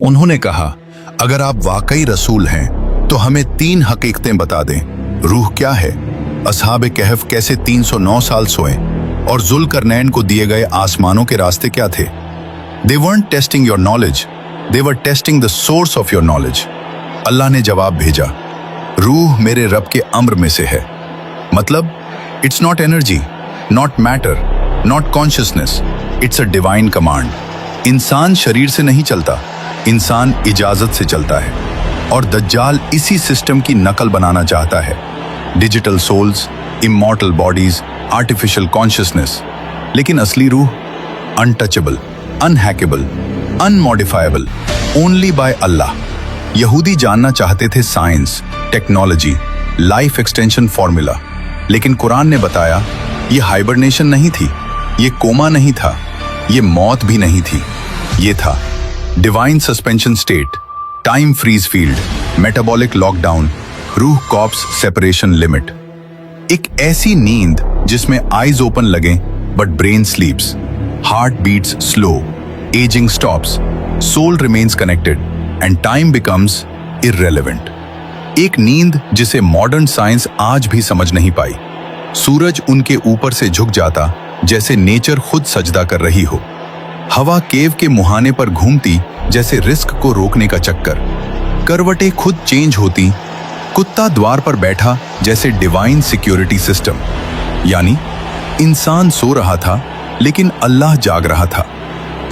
उन्होंने कहा, अगर आप वाकई रसूल हैं तो हमें 3 हकीकतें बता दें। रूह क्या है, असहाब कहफ कैसे 309 साल सोए और जुल्करनैन को दिए गए आसमानों के रास्ते क्या थे। They weren't testing your knowledge, they were testing the source of your knowledge। अल्लाह ने जवाब भेजा, रूह मेरे रब के अम्र में से है। मतलब it's not energy, not matter, not consciousness, it's a divine command. इंसान शरीर से नहीं चलता, इंसान इजाजत से चलता है। और दज्जाल इसी सिस्टम की नकल बनाना चाहता है। Digital souls, immortal bodies, artificial consciousness. लेकिन असली रूह untouchable, unhackable, unmodifiable, only by Allah. यहूदी जानना चाहते थे science, technology, life extension formula, लेकिन कुरान ने बताया ये हाइबरनेशन नहीं थी, ये कोमा नहीं था, ये मौत भी नहीं थी, ये था divine suspension state, time freeze field, metabolic lockdown, रूह कॉप्स सेपरेशन लिमिट। एक ऐसी नींद जिसमें आईज ओपन लगे but brain sleeps, heart beats slow, aging stops, soul remains connected and time becomes irrelevant. एक नींद जिसे मॉडर्न साइंस आज भी समझ नहीं पाई। सूरज उनके ऊपर से झुक जाता जैसे नेचर खुद सजदा कर रही हो। हवा केव के मुहाने पर घूमती जैसे रिस्क को रोकने का चक्कर। करवटें खुद चेंज होती, कुत्ता द्वार पर बैठा जैसे डिवाइन सिक्योरिटी सिस्टम। यानी इंसान सो रहा था लेकिन अल्लाह जाग रहा था।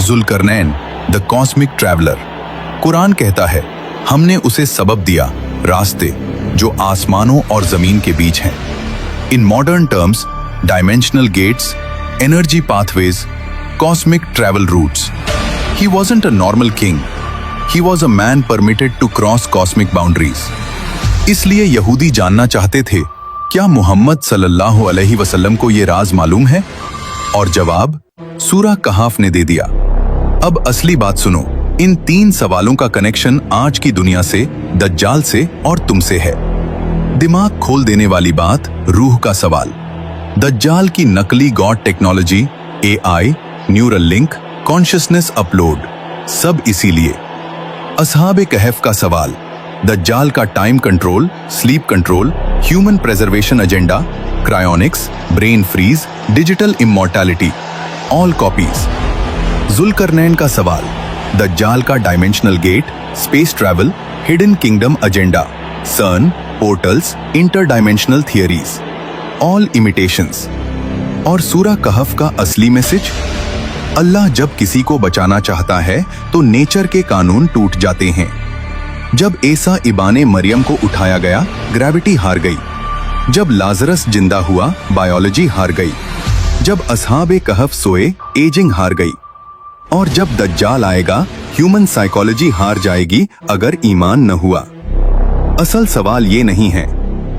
Zulqarnain the cosmic traveller. Quran कहता है हमने उसे सबब दिया, रास्ते जो आसमानों और जमीन के बीच हैं। In modern terms, dimensional gates, energy pathways, cosmic travel routes. He wasn't a normal king. He was a man permitted to cross cosmic boundaries. इसलिए यहूदी जानना चाहते थे, क्या मोहम्मद सल्लल्लाहु अलैहि वसल्लम को ये राज मालूम है? और जवाब सूरा कहाफ ने दे दिया। अब असली बात सुनो। इन 3 सवालों का कनेक्शन आज की दुनिया से, दज्जाल से और तुमसे है। दिमाग खोल देने वाली बात, रूह का सवाल। दज्जाल की नकली god technology, AI, Neuralink, consciousness upload, सब इसीलिए। असहाबे कहफ का सवाल, दज्जाल का time control, sleep control, human preservation agenda, cryonics, brain freeze, digital immortality, all copies. जुल्करनैन का सवाल, दज्जाल का dimensional gate, space travel, hidden kingdom agenda, CERN, portals, interdimensional theories, all imitations. और सूरा कहफ का असली मैसेज, अल्लाह जब किसी को बचाना चाहता है तो नेचर के कानून टूट जाते हैं। जब ईसा इबाने मरियम को उठाया गया, ग्रेविटी हार गई। जब लाजरस जिंदा हुआ, बायोलॉजी हार गई। जब असहाबे कहफ सोए, एजिंग हार गई। और जब दज्जाल आएगा, ह्यूमन साइकोलॉजी हार जाएगी अगर ईमान न हुआ। असल सवाल ये नहीं है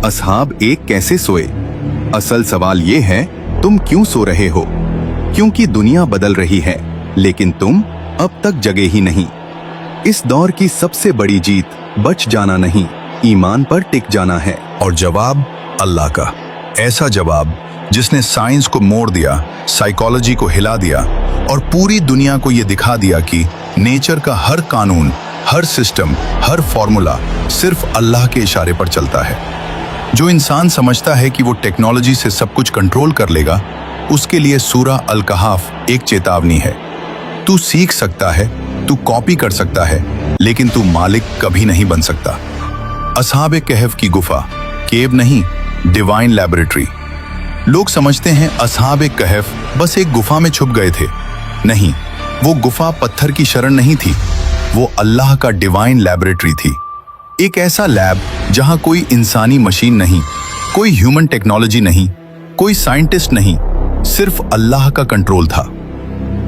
असहाब एक कैसे सोए, असल सवाल ये है तुम क्यों सो रहे हो। क्योंकि दुनिया बदल रही है लेकिन तुम अब तक जगे ही नहीं। इस दौर की सबसे बड़ी जीत बच जाना नहीं, ईमान पर टिक जाना है। और जवाब अल्लाह का, ऐसा जवाब जिसने साइंस को मोड़ दिया, साइकोलॉजी को हिला दिया और पूरी दुनिया को यह दिखा दिया कि नेचर का हर कानून, हर सिस्टम, हर फॉर्मूला सिर्फ अल्लाह के इशारे पर चलता है। जो इंसान समझता है कि वो टेक्नोलॉजी से सब कुछ कंट्रोल कर लेगा, उसके लिए सूरा अल कहाफ एक चेतावनी है। तू सीख सकता है, तू कॉपी कर सकता है, लेकिन तू मालिक कभी नहीं बन सकता। असहाबे कहफ की गुफा, केव नहीं, डिवाइन लैबोरेटरी। लोग समझते हैं असहाबे कहफ बस एक गुफा में छुप गए थे। नहीं, वो गुफा पत्थर की शरण नहीं थी, वो अल्लाह का डिवाइन लैबोरेटरी थी। एक ऐसा लैब जहां कोई इंसानी मशीन नहीं, कोई ह्यूमन टेक्नोलॉजी नहीं, कोई साइंटिस्ट नहीं, सिर्फ अल्लाह का कंट्रोल था।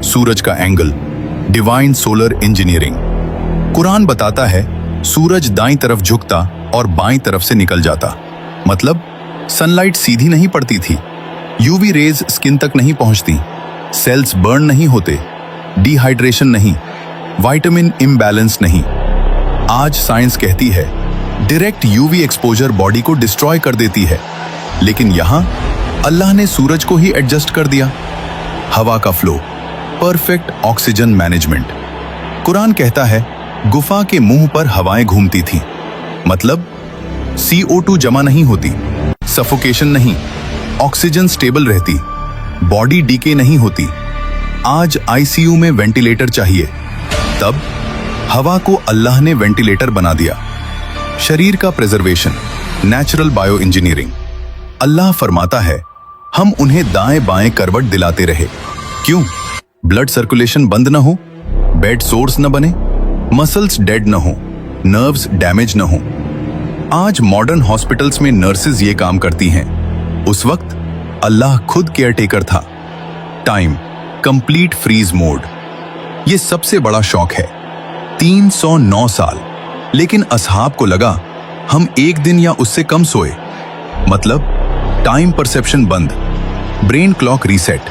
सूरज का angle, divine solar engineering. Quran बताता है सूरज दाईं तरफ झुकता और बाईं तरफ से निकल जाता। मतलब सनलाइट सीधी नहीं पड़ती थी, यूवी रेज स्किन तक नहीं पहुंचती, सेल्स बर्न नहीं होते, डिहाइड्रेशन नहीं, विटामिन इम्बैलेंस नहीं। आज साइंस कहती है डायरेक्ट यूवी एक्सपोजर बॉडी को डिस्ट्रॉय कर देती है, लेकिन यहां अल्लाह ने सूरज को ही एडजस्ट कर दिया। हवा का flow, perfect oxygen management. Quran कहता है गुफा के मुंह पर हवाएं घूमती थीं, मतलब CO2 जमा नहीं होती, सफोकेशन नहीं, ऑक्सीजन स्टेबल रहती, बॉडी डीके नहीं होती। आज ICU में वेंटिलेटर चाहिए, तब हवा को अल्लाह ने वेंटिलेटर बना दिया। शरीर का प्रिजर्वेशन, नेचुरल बायो इंजीनियरिंग। अल्लाह फरमाता है, हम उन्हें दाएं बाएं करवट दिलाते रहे। क्यों? ब्लड सर्कुलेशन बंद न हो, बेड सोर्स न बने, मसल्स डेड न हो, नर्व्स डैमेज न हो। आज मॉडर्न हॉस्पिटल्स में नर्सेज ये काम करती हैं। उस वक्त अल्लाह खुद केयरटेकर था। Time, complete freeze mode. ये सबसे बड़ा शौक है। 309 साल। लेकिन असहाब को लगा हम एक दिन या उससे कम सोए, मतलब टाइम परसेप्शन बंद, brain clock reset,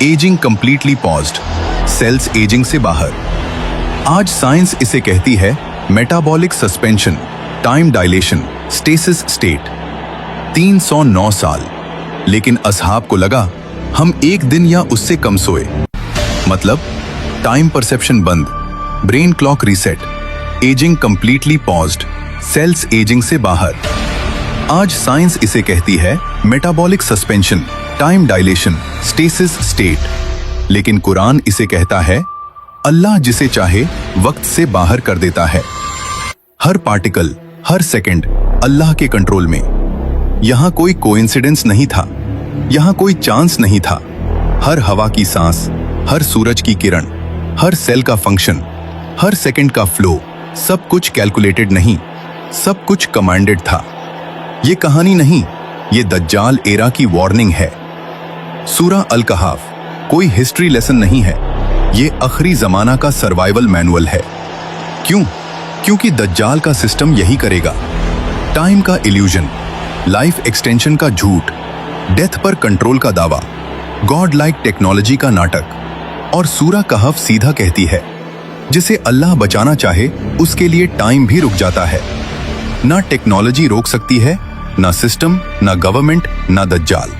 aging completely paused, cells aging से बाहर। आज साइंस इसे कहती है metabolic suspension, time dilation, stasis state. 309 साल। लेकिन असहाब को लगा हम एक दिन या उससे कम सोए, मतलब टाइम परसेप्शन बंद, brain clock reset, aging completely paused, cells aging से बाहर। आज साइंस इसे कहती है metabolic suspension, time dilation, stasis state. लेकिन कुरान इसे कहता है अल्लाह जिसे चाहे वक्त से बाहर कर देता है। हर पार्टिकल, हर सेकंड अल्लाह के कंट्रोल में। यहां कोई कोइंसिडेंस नहीं था, यहां कोई चांस नहीं था। हर हवा की सांस, हर सूरज की किरण, हर सेल का फंक्शन, हर सेकंड का फ्लो, सब कुछ कैलकुलेटेड नहीं, सब कुछ कमांडेड था। ये कहानी नहीं, ये दज्जाल एरा की वार्निंग है। सूरा अल कहफ कोई हिस्ट्री लेसन नहीं है, ये आखिरी जमाना का सर्वाइवल मैनुअल है। क्यों? क्योंकि दज्जाल का सिस्टम यही करेगा। टाइम का इल्यूजन, लाइफ एक्सटेंशन का झूठ, डेथ पर कंट्रोल का दावा, गॉड लाइक टेक्नोलॉजी का नाटक। और सूरा कहफ सीधा कहती है जिसे अल्लाह बचाना चाहे उसके लिए टाइम भी रुक जाता है। ना टेक्नोलॉजी रोक सकती है, ना सिस्टम, ना गवर्नमेंट, ना दज्जाल।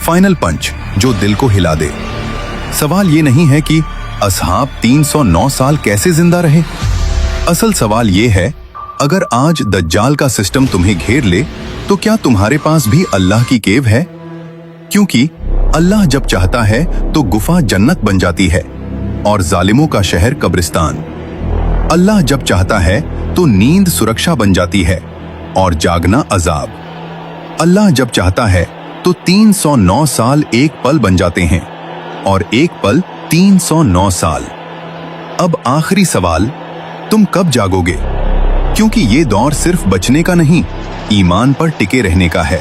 फाइनल पंच जो दिल को हिला दे। सवाल ये नहीं है कि असहाब 309 साल कैसे जिंदा रहे। असल सवाल ये है, अगर आज दज्जाल का सिस्टम तुम्हें घेर ले तो क्या तुम्हारे पास भी अल्लाह की केव है? क्योंकि अल्लाह जब चाहता है तो गुफा जन्नत बन जाती है और जालिमों का शहर कब्रिस्तान। अल्लाह जब चाहता है तो नींद सुरक्षा बन जाती है और जागना अजाब। अल्लाह जब चाहता है तो 309 साल एक पल बन जाते हैं और एक पल 309 साल। अब आखिरी सवाल, तुम कब जागोगे? क्योंकि ये दौर सिर्फ बचने का नहीं, ईमान पर टिके रहने का है।